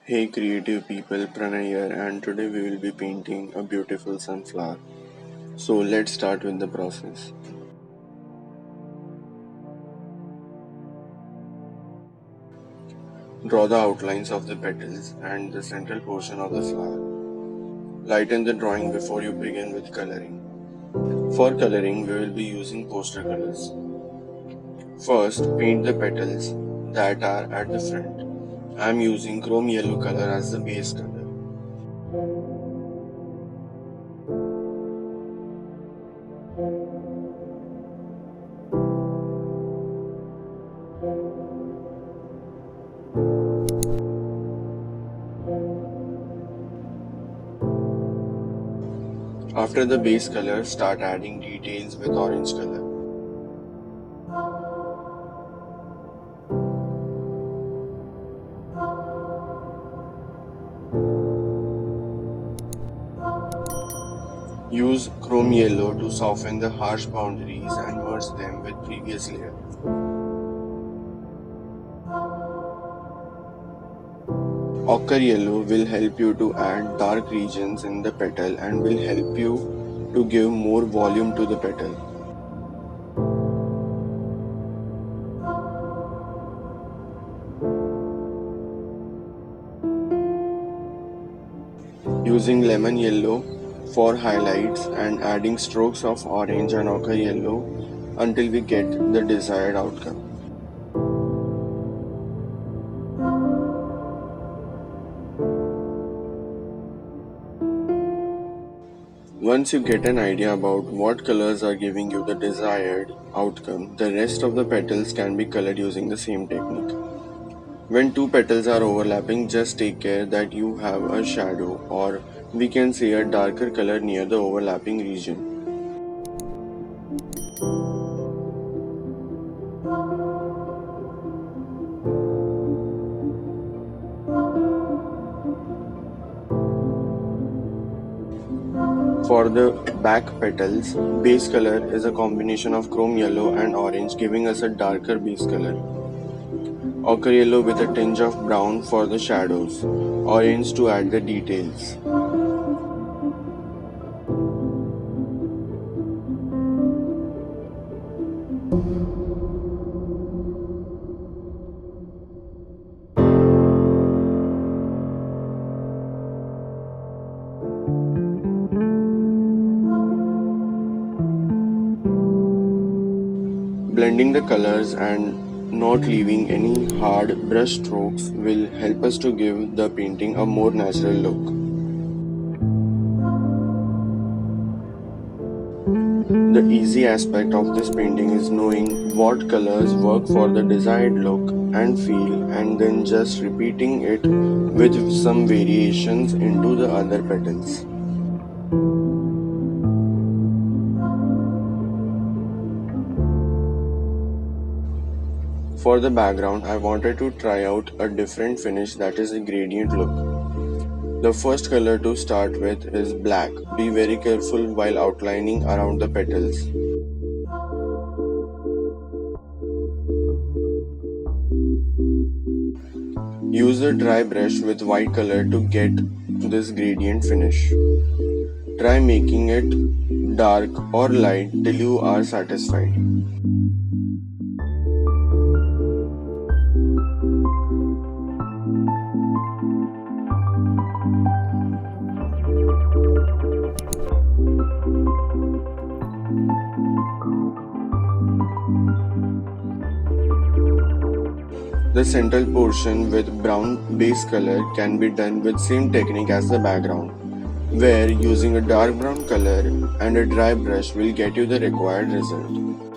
Hey creative people, Pranay here, and today we will be painting a beautiful sunflower. So let's start with the process. Draw the outlines of the petals and the central portion of the flower. Lighten the drawing before you begin with coloring. For coloring, we will be using poster colors. First, paint the petals that are at the front. I am using chrome yellow color as the base color. After the base color, start adding details with orange color. Use chrome yellow to soften the harsh boundaries and merge them with previous layer. Ochre yellow will help you to add dark regions in the petal and will help you to give more volume to the petal. Using lemon yellow for highlights and adding strokes of orange and ochre yellow until we get the desired outcome. Once you get an idea about what colors are giving you the desired outcome, the rest of the petals can be colored using the same technique. When two petals are overlapping, just take care that you have a shadow, or we can say a darker color near the overlapping region. For the back petals, base color is a combination of chrome yellow and orange, giving us a darker base color. Ochre yellow with a tinge of brown for the shadows, orange to add the details. Blending the colors and not leaving any hard brush strokes will help us to give the painting a more natural look. The easy aspect of this painting is knowing what colors work for the desired look and feel, and then just repeating it with some variations into the other petals. For the background, I wanted to try out a different finish, that is a gradient look. The first color to start with is black. Be very careful while outlining around the petals. Use a dry brush with white color to get this gradient finish. Try making it dark or light till you are satisfied. The central portion with brown base color can be done with same technique as the background, where using a dark brown color and a dry brush will get you the required result.